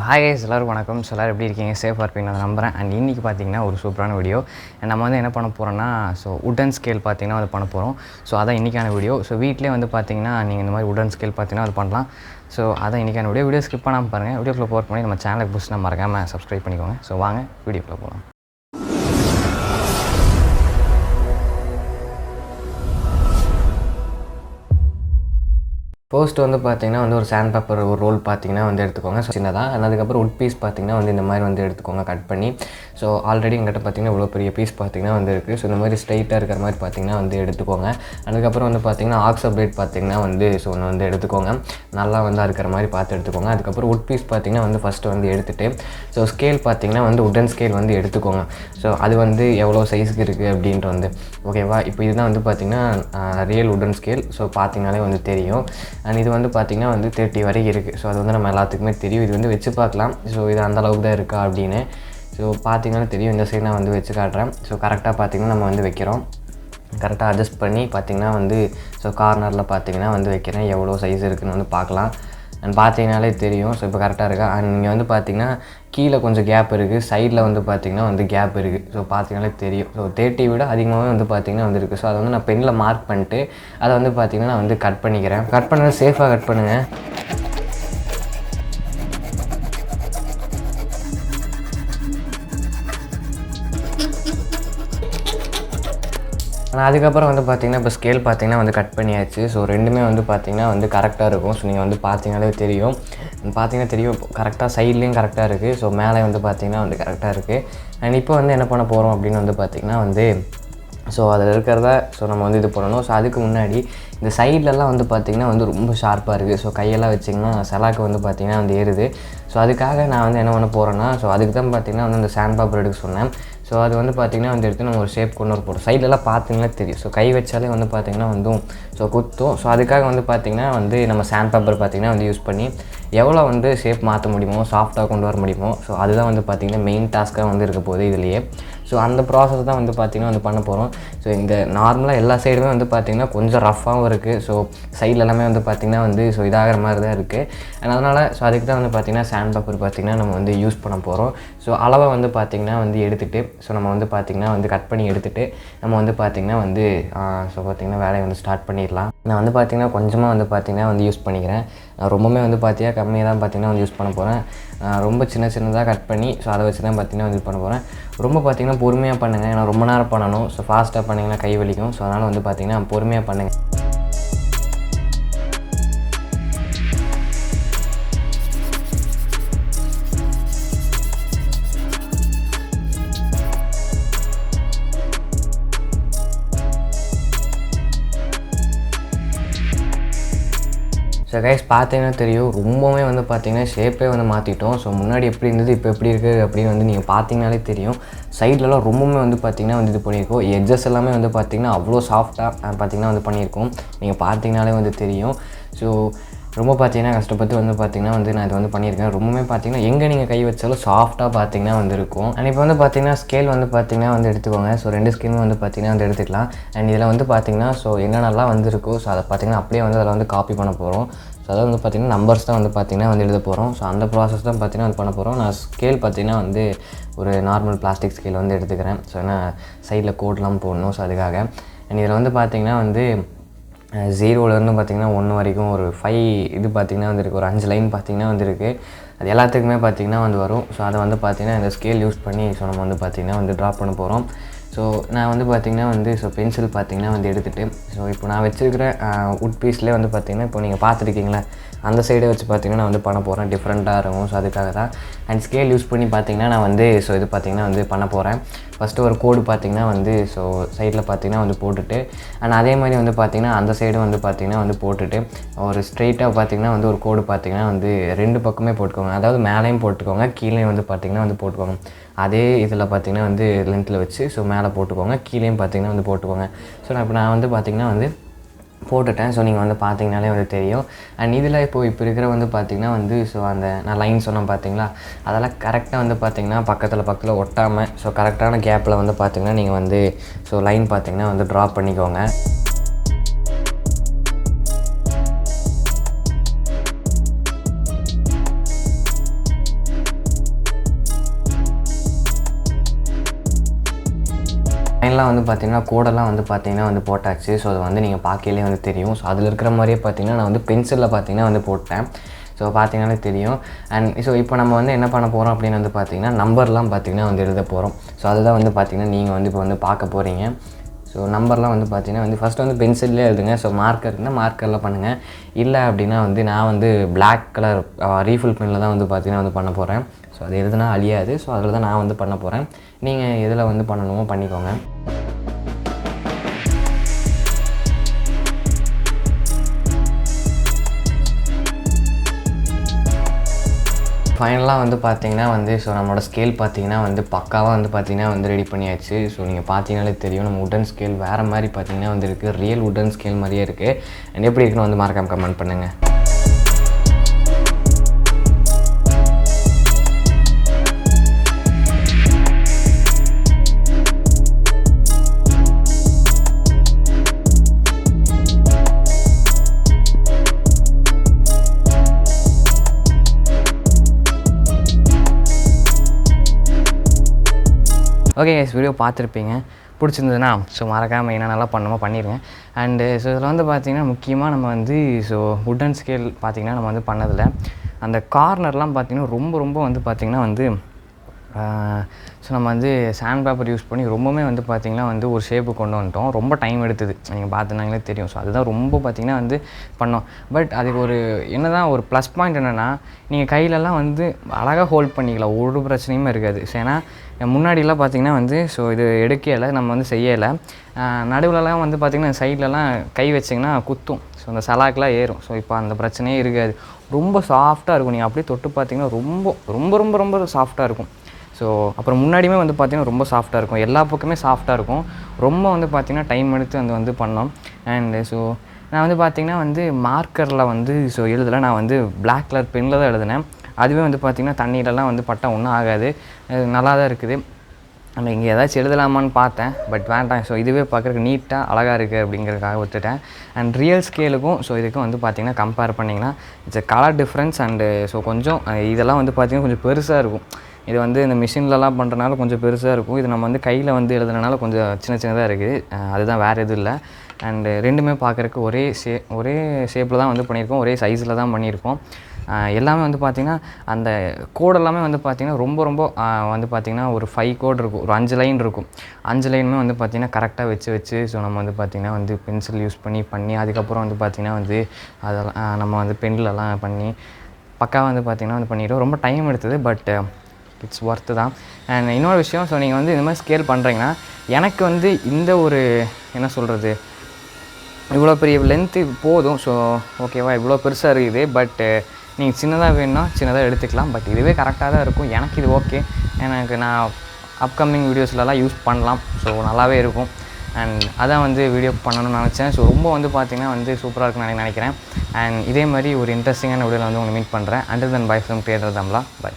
Hi guys, எல்லாருக்கும் வணக்கம். எல்லாரும் எப்படி இருக்கீங்க? சேஃபாக இருப்பீங்க நான் நம்புகிறேன். அண்ட் இன்றைக்கி பார்த்தீங்கன்னா ஒரு சூப்பரான வீடியோ. அண்ட் நம்ம வந்து என்ன பண்ண போகிறோன்னா உட்டன் ஸ்கேல் பார்த்தீங்கன்னா அது பண்ண போகிறோம். அதான் இன்றைக்கான வீடியோ. வீட்டிலே வந்து பார்த்தீங்கன்னா நீங்கள் இந்த மாதிரி உட்டன் ஸ்கேல் பார்த்தீங்கன்னா அது பண்ணலாம். அதான் இன்றைக்கான வீடியோ ஸ்கிப் பண்ணாமல் பாருங்கள். வீடியோக்குள்ளே போகிற பண்ணி நம்ம சேனலுக்கு புதுசுனா மறக்காமல் சப்ஸ்கிரைப் பண்ணிக்கோங்க. வாங்க வீடியோக்குள்ளே போகலாம். ஃபர்ஸ்ட் வந்து பார்த்தீங்கன்னா ஒரு சாண்ட் பேப்பர் ஒரு ரோல் பார்த்தீங்கன்னா எடுத்துக்கோங்க. சின்னதாக. அதுக்கப்புறம் உட் பீஸ் பார்த்தீங்கன்னா இந்த மாதிரி எடுத்துக்கோங்க கட் பண்ணி. ஆல்ரெடி எங்கிட்ட பார்த்தீங்கன்னா இவ்வளோ பெரிய பீஸ் பார்த்தீங்கன்னா இருக்குது. இந்த மாதிரி ஸ்ட்ரைட்டாக இருக்கிற மாதிரி பார்த்தீங்கன்னா எடுத்துக்கோங்க. அதுக்கப்புறம் பார்த்தீங்கன்னா ஆக்ஸோ பிளேட் பார்த்தீங்கன்னா ஒன்று எடுத்துக்கோங்க. நல்லா இருக்கிற மாதிரி பார்த்து எடுத்துக்கோங்க. அதுக்கப்புறம் உட் பீஸ் பார்த்தீங்கன்னா ஃபஸ்ட்டு எடுத்துகிட்டு ஸ்கேல் பார்த்தீங்கன்னா உட்டன் ஸ்கேல் எடுத்துக்கோங்க. அது எவ்வளோ சைஸுக்கு இருக்குது அப்படின்ட்டு ஓகேவா. இப்போ இதுதான் பார்த்தீங்கன்னா ரியல் உட்டன் ஸ்கேல். பார்த்தீங்கனாலே தெரியும். அண்ட் இது பார்த்தீங்கன்னா 30 வரைக்கும் இருக்குது. அது நம்ம எல்லாத்துக்குமே தெரியும். இது வச்சு பார்க்கலாம். இது அந்தளவுக்கு தான் இருக்கா அப்படின்னு. பார்த்தீங்கன்னா தெரியும். இந்த சைடு நான் வச்சு காட்டுறேன். கரெக்டாக பார்த்தீங்கன்னா நம்ம வைக்கிறோம். கரெக்டாக அட்ஜஸ்ட் பண்ணி பார்த்தீங்கன்னா கார்னரில் பார்த்தீங்கன்னா வைக்கிறேன். எவ்வளோ சைஸ் இருக்குதுன்னு பார்க்கலாம். அண்ட் பார்த்தீங்கனாலே தெரியும். இப்போ கரெக்டாக இருக்கா. அண்ட் நீங்கள் பார்த்தீங்கன்னா கீழே கொஞ்சம் கேப் இருக்குது. சைடில் பார்த்தீங்கன்னா கேப் இருக்குது. பார்த்தீங்கனாலே தெரியும். 30 விட அதிகமாகவே பார்த்தீங்கன்னா இருக்குது. அதை நான் பெனில் மார்க் பண்ணிட்டு அதை பார்த்தீங்கன்னா நான் கட் பண்ணிக்கிறேன். கட் பண்ணது சேஃபாக கட் பண்ணுங்கள். ஆனால் அதுக்கப்புறம் பார்த்தீங்கன்னா இப்போ ஸ்கேல் பார்த்தீங்கன்னா கட் பண்ணியாச்சு. ரெண்டுமே பார்த்தீங்கன்னா கரெக்டாக இருக்கும். நீங்கள் பார்த்தீங்கனாலே தெரியும். பார்த்தீங்கன்னா தெரியும் கரெக்டாக சைட்லேயும் கரெக்டாக இருக்குது. மேலே பார்த்தீங்கன்னா கரெக்டாக இருக்குது. அண்ட் இப்போ என்ன பண்ண போகிறோம் அப்படின்னு பார்த்தீங்கன்னா அதில் இருக்கிறத நம்ம இது பண்ணணும். அதுக்கு முன்னாடி இந்த சைட்லலாம் பார்த்தீங்கன்னா ரொம்ப ஷார்ப்பாக இருக்குது. கையெல்லாம் வச்சிங்கன்னா செலாக்கு பார்த்தீங்கன்னா ஏறுது. அதுக்காக நான் என்ன பண்ண போகிறேன்னா அதுக்கு தான் பார்த்தீங்கன்னா அந்த சாண்ட் பேப்பர் எடுக்க சொன்னேன். அது பார்த்தீங்கன்னா எடுத்து நம்ம ஒரு ஷேப் கொண்டு வர போகிறோம். சைட்லலாம் பார்த்தீங்கன்னா தெரியும். கை வச்சாலே பார்த்தீங்கன்னா குத்தும். அதுக்காக பார்த்தீங்கன்னா நம்ம சாண்ட் பேப்பர் பார்த்தீங்கன்னா யூஸ் பண்ணி எவ்வளோ ஷேப் மாற்ற முடியுமோ, சாஃப்டாக கொண்டு வர முடியுமோ. அதுதான் பார்த்தீங்கன்னா மெயின் டாஸ்க்காக இருக்க போகுது இதுலேயே. அந்த ப்ராசஸ் தான் பார்த்தீங்கன்னா பண்ண போகிறோம். இந்த நார்மலாக எல்லா சைடுமே பார்த்தீங்கன்னா கொஞ்சம் ரஃப்பாகவும் இருக்குது. சைடில் எல்லாமே பார்த்தீங்கன்னா இதாகிற மாதிரி தான் இருக்குது. அதனால் அதுக்கு தான் பார்த்தீங்கன்னா சாண்ட் பேப்பர் பார்த்தீங்கன்னா நம்ம யூஸ் பண்ண போகிறோம். அளவை பார்த்தீங்கன்னா எடுத்துகிட்டு நம்ம பார்த்தீங்கன்னா கட் பண்ணி எடுத்துகிட்டு நம்ம பார்த்தீங்கன்னா பார்த்தீங்கன்னா வேலையை ஸ்டார்ட் பண்ணிடலாம். நான் பார்த்தீங்கன்னா கொஞ்சமாக பார்த்தீங்கன்னா யூஸ் பண்ணிக்கிறேன். ரொம்பவுமே பார்த்தீங்கன்னா கம்மியாக தான் பார்த்தீங்கன்னா யூஸ் பண்ண போகிறேன். ரொம்ப சின்னதாக கட் பண்ணி அதை வச்சு தான் பார்த்தீங்கன்னா இது பண்ண போகிறேன். ரொம்ப பார்த்தீங்கன்னா பொறுமையாக பண்ணுங்கள். ஏன்னா ரொம்ப நேரம் பண்ணணும். ஃபாஸ்ட்டாக பண்ணிங்கன்னா கை வலிக்கும். அதனால் பார்த்தீங்கன்னா பொறுமையாக பண்ணுங்கள். கைஸ் பார்த்தீங்கன்னா தெரியும். ரொம்பவே பார்த்தீங்கன்னா ஷேப்பே மாற்றிட்டோம். முன்னாடி எப்படி இருந்தது இப்போ எப்படி இருக்குது அப்படின்னு நீங்கள் பார்த்தீங்கனாலே தெரியும். சைட்லலாம் ரொம்பவுமே பார்த்தீங்கன்னா இது பண்ணியிருக்கோம். எட்ஜஸ் எல்லாமே பார்த்தீங்கன்னா அவ்வளோ சாஃப்டாக பார்த்தீங்கன்னா பண்ணியிருக்கோம். நீங்கள் பார்த்தீங்கனாலே தெரியும். ரொம்ப பார்த்தீங்கன்னா கஷ்டப்பட்டு பார்த்தீங்கன்னா நான் இது பண்ணியிருக்கேன். ரொம்பவே பார்த்தீங்கன்னா எங்கே நீங்கள் கை வச்சாலும் சாஃப்டாக பார்த்தீங்கன்னா இருக்கும். அண்ட் இப்போ பார்த்தீங்கன்னா ஸ்கேல் பார்த்தீங்கன்னா எடுத்துக்கோங்க. ரெண்டு ஸ்கேலுமே பார்த்தீங்கன்னா எடுத்துக்கலாம். அண்ட் இதில் பார்த்தீங்கன்னா என்னென்னலாம் இருக்கோ அதை பார்த்தீங்கன்னா அப்படியே அதில் காப்பி பண்ண போகிறோம். அதாவது பார்த்தீங்கன்னா நம்பர்ஸ் தான் பார்த்தீங்கன்னா எழுத போகிறோம். அந்த ப்ராசஸ் தான் பார்த்தீங்கன்னா பண்ண போகிறோம். நான் ஸ்கேல் பார்த்தீங்கன்னா ஒரு நார்மல் பிளாஸ்டிக் ஸ்கேல் எடுத்துக்கிறேன். ஏன்னா சைடில் கோட்லாம் போடணும். அதுக்காக அண்ட் இதில் பார்த்தீங்கன்னா 0லேருந்து பார்த்தீங்கன்னா 1 வரைக்கும் ஒரு 5 இது பார்த்தீங்கன்னா இருக்குது. ஒரு 5 லைன் பார்த்தீங்கன்னா இருக்குது. அது எல்லாத்துக்குமே பார்த்தீங்கன்னா வரும். அதை பார்த்தீங்கன்னா இந்த ஸ்கேல் யூஸ் பண்ணி நம்ம பார்த்தீங்கன்னா ட்ரா பண்ண போகிறோம். நான் பார்த்தீங்கன்னா பென்சில் பார்த்தீங்கன்னா எடுத்துகிட்டு இப்போ நான் வச்சுருக்கிற உட் பீஸ்லேயே பார்த்தீங்கன்னா இப்போ நீங்கள் பார்த்துருக்கீங்களா அந்த சைடை வச்சு பார்த்தீங்கன்னா நான் பண்ண போகிறேன். டிஃப்ரெண்ட்டாக இருக்கும். அதுக்காக தான். அண்ட் ஸ்கேல் யூஸ் பண்ணி பார்த்தீங்கன்னா நான் இது பார்த்தீங்கன்னா பண்ண போகிறேன். ஃபஸ்ட்டு ஒரு கோடு பார்த்தீங்கன்னா சைடில் பார்த்தீங்கன்னா போட்டுட்டு அண்ட் அதே மாதிரி பார்த்தீங்கன்னா அந்த சைடு பார்த்தீங்கன்னா போட்டுட்டு ஒரு ஸ்ட்ரெயிட்டாக பார்த்தீங்கன்னா ஒரு கோடு பார்த்தீங்கன்னா 2 பக்கமே போட்டுக்கோங்க. அதாவது மேலேயும் போட்டுக்கோங்க, கீழேயும் பார்த்தீங்கன்னா போட்டுக்கோங்க. அதே இதில் பார்த்தீங்கன்னா லென்த்தில் வச்சு மேலே போட்டுக்கோங்க, கீழேயும் பார்த்தீங்கன்னா போட்டுக்கோங்க. நான் பார்த்தீங்கன்னா போட்டுட்டேன். நீங்கள் பார்த்தீங்கனாலே தெரியும். அண்ட் இதில் இப்போ இருக்கிற பார்த்தீங்கன்னா அந்த நான் லைன் சொன்னேன் பார்த்தீங்களா, அதெல்லாம் கரெக்டாக பார்த்தீங்கன்னா பக்கத்தில் ஒட்டாமல் கரெக்டான கேப்பில் பார்த்தீங்கன்னா நீங்கள் லைன் பார்த்தீங்கன்னா ட்ரா பண்ணிக்கோங்க. ஃபைனலாக வந்து பார்த்திங்கன்னா கோடெல்லாம் வந்து பார்த்திங்கன்னா வந்து போட்டாச்சு. ஸோ அது வந்து நீங்கள் பார்க்கையிலே வந்து தெரியும். ஸோ அதில் இருக்கிற மாதிரியே பார்த்திங்கன்னா நான் வந்து பென்சிலில் பார்த்திங்கன்னா வந்து போட்டேன். ஸோ பார்த்தீங்கன்னாலே தெரியும். அண்ட் ஸோ இப்போ நம்ம வந்து என்ன பண்ண போகிறோம் அப்படின்னு வந்து பார்த்திங்கன்னா நம்பர்லாம் பார்த்திங்கன்னா வந்து எழுத போகிறோம். ஸோ அதுதான் வந்து பார்த்திங்கன்னா நீங்கள் வந்து இப்போ வந்து பார்க்க போகிறீங்க. ஸோ நம்பர்லாம் வந்து பார்த்திங்கன்னா வந்து ஃபஸ்ட்டு வந்து பென்சில்லே எழுதுங்க. ஸோ மார்க்கர் இருந்தால் மார்க்கரில் பண்ணுங்கள். இல்லை அப்படின்னா வந்து நான் வந்து பிளாக் கலர் ரீஃபில் பெனில் தான் வந்து பார்த்திங்கன்னா வந்து பண்ண போகிறேன். ஸோ அது எழுதுனா அழியாது. ஸோ அதில் தான் நான் வந்து பண்ண போகிறேன். நீங்கள் எதில் வந்து பண்ணணுமோ பண்ணிக்கோங்க. ஃபைனலாக வந்து பார்த்திங்கன்னா வந்து ஸோ நம்மளோட ஸ்கேல் பார்த்திங்கன்னா வந்து பக்காவாக வந்து பார்த்திங்கன்னா வந்து ரெடி பண்ணியாச்சு. ஸோ நீங்கள் பார்த்தீங்கனாலே தெரியும் நம்ம உட்டன் ஸ்கேல் வேறு மாதிரி பார்த்திங்கன்னா வந்து இருக்குது. ரியல் உட்டன் ஸ்கேல் மாதிரியே இருக்குது. அண்ட் எப்படி இருக்குன்னு வந்து மறக்காம கமெண்ட் பண்ணுங்கள். ஓகே கைஸ், வீடியோ பார்த்துருப்பீங்க. பிடிச்சிருந்ததுன்னா ஸோ மறக்காமல் என்னென்னலாம் பண்ணணுமோ பண்ணிடுங்க. அண்டு ஸோ இதில் வந்து பார்த்திங்கன்னா முக்கியமாக நம்ம வந்து ஸோ உட்டன் ஸ்கேல் பார்த்திங்கன்னா நம்ம வந்து பண்ணதில்லை. அந்த கார்னர்லாம் பார்த்திங்கன்னா ரொம்ப வந்து பார்த்திங்கன்னா வந்து ஸோ நம்ம வந்து சாண்ட் பேப்பர் யூஸ் பண்ணி ரொம்பவுமே வந்து பார்த்திங்கன்னா வந்து ஒரு ஷேப்பு கொண்டு வந்துட்டோம். ரொம்ப டைம் எடுத்தது, நீங்கள் பார்த்துனாங்களே தெரியும். ஸோ அதுதான் ரொம்ப பார்த்திங்கன்னா வந்து பண்ணோம். பட் அதுக்கு ஒரு என்ன தான் ஒரு ப்ளஸ் பாயிண்ட் என்னென்னா, நீங்கள் கையிலலாம் வந்து அழகாக ஹோல்ட் பண்ணிக்கலாம், ஒரு பிரச்சனையுமே இருக்காது. ஸோ ஏன்னா முன்னாடிலாம் பார்த்திங்கன்னா வந்து ஸோ இது எடுக்கலை, நம்ம வந்து செய்யலை. நடுவிலலாம் வந்து பார்த்திங்கன்னா சைட்லலாம் கை வச்சிங்கன்னா குத்தும். ஸோ அந்த சலாக்கெலாம் ஏறும். ஸோ இப்போ அந்த பிரச்சனையே இருக்காது. ரொம்ப சாஃப்டாக இருக்கும். நீங்கள் அப்படியே தொட்டு பார்த்திங்கன்னா ரொம்ப சாஃப்டாக இருக்கும். ஸோ அப்புறம் முன்னாடியுமே வந்து பார்த்திங்கன்னா ரொம்ப சாஃப்டாக இருக்கும். எல்லா பக்கமே சாஃப்டாக இருக்கும். ரொம்ப வந்து பார்த்திங்கன்னா டைம் எடுத்து வந்து பண்ணோம். அண்டு ஸோ நான் வந்து பார்த்திங்கன்னா வந்து மார்க்கரில் வந்து ஸோ எழுதலை, நான் வந்து பிளாக் கலர் பெனில் தான் எழுதினேன். அதுவே வந்து பார்த்திங்கன்னா தண்ணியிலலாம் வந்து பட்டா ஒன்றும் ஆகாது, நல்லா தான் இருக்குது. நம்ம இங்கே ஏதாச்சும் எழுதலாமான்னு பார்த்தேன், பட் வேண்டாம். ஸோ இதுவே பார்க்குறதுக்கு நீட்டாக அழகாக இருக்குது அப்படிங்கிறதுக்காக விட்டுட்டேன். அண்ட் ரியல் ஸ்கேலுக்கும் ஸோ இதுக்கும் வந்து பார்த்திங்கன்னா கம்பேர் பண்ணிங்கன்னா it's colour difference. And so கொஞ்சம் இதெல்லாம் வந்து பார்த்திங்கன்னா கொஞ்சம் பெருசாக இருக்கும். இது வந்து இந்த மிஷின்லலாம் பண்ணுறனால கொஞ்சம் பெருசாக இருக்கும். இது நம்ம வந்து கையில் வந்து எழுதுனால கொஞ்சம் சின்னதாக இருக்குது. அதுதான், வேறு எதுவும் இல்லை. அண்டு ரெண்டுமே பார்க்குறக்கு ஒரே ஷேப்பில் தான் வந்து பண்ணியிருக்கோம், ஒரே சைஸில் தான் பண்ணியிருக்கோம். எல்லாமே வந்து பார்த்திங்கன்னா அந்த கோட் எல்லாமே வந்து பார்த்திங்கன்னா ரொம்ப வந்து பார்த்திங்கன்னா ஒரு 5 கோட் இருக்கும், ஒரு 5 லைன் இருக்கும். 5 லைனுமே வந்து பார்த்திங்கன்னா கரெக்டாக வச்சு ஸோ நம்ம வந்து பார்த்திங்கன்னா வந்து பென்சில் யூஸ் பண்ணி அதுக்கப்புறம் வந்து பார்த்திங்கன்னா வந்து அதெல்லாம் நம்ம வந்து பென்லலாம் பண்ணி பக்காவாக வந்து பார்த்திங்கன்னா வந்து பண்ணிடுவோம். ரொம்ப டைம் எடுத்தது, பட் இட்ஸ் ஒர்த்து தான். அண்ட் இன்னொரு விஷயம், ஸோ நீங்கள் வந்து இந்த மாதிரி ஸ்கேல் பண்ணுறீங்கன்னா எனக்கு வந்து இந்த ஒரு என்ன சொல்கிறது, இவ்வளோ பெரிய லென்த்து போதும். ஸோ ஓகேவா, இவ்வளோ பெருசாக இருக்குது. பட் நீங்கள் சின்னதாக வேணும்னா சின்னதாக எடுத்துக்கலாம். பட் இதுவே கரெக்டாக தான் இருக்கும். எனக்கு இது ஓகே. எனக்கு நான் அப்கமிங் வீடியோஸ்லலாம் யூஸ் பண்ணலாம். ஸோ நல்லாவே இருக்கும். அண்ட் அதான் வந்து வீடியோ பண்ணணும்னு நினச்சேன். ஸோ ரொம்ப வந்து பார்த்திங்கன்னா வந்து சூப்பராக இருக்குன்னு நினைக்கிறேன். அண்ட் இதே மாதிரி ஒரு இன்ட்ரெஸ்டிங்கான வீடியோவில் வந்து உங்களை மீட் பண்ணுறேன். Until then by from creator Tamizha. By.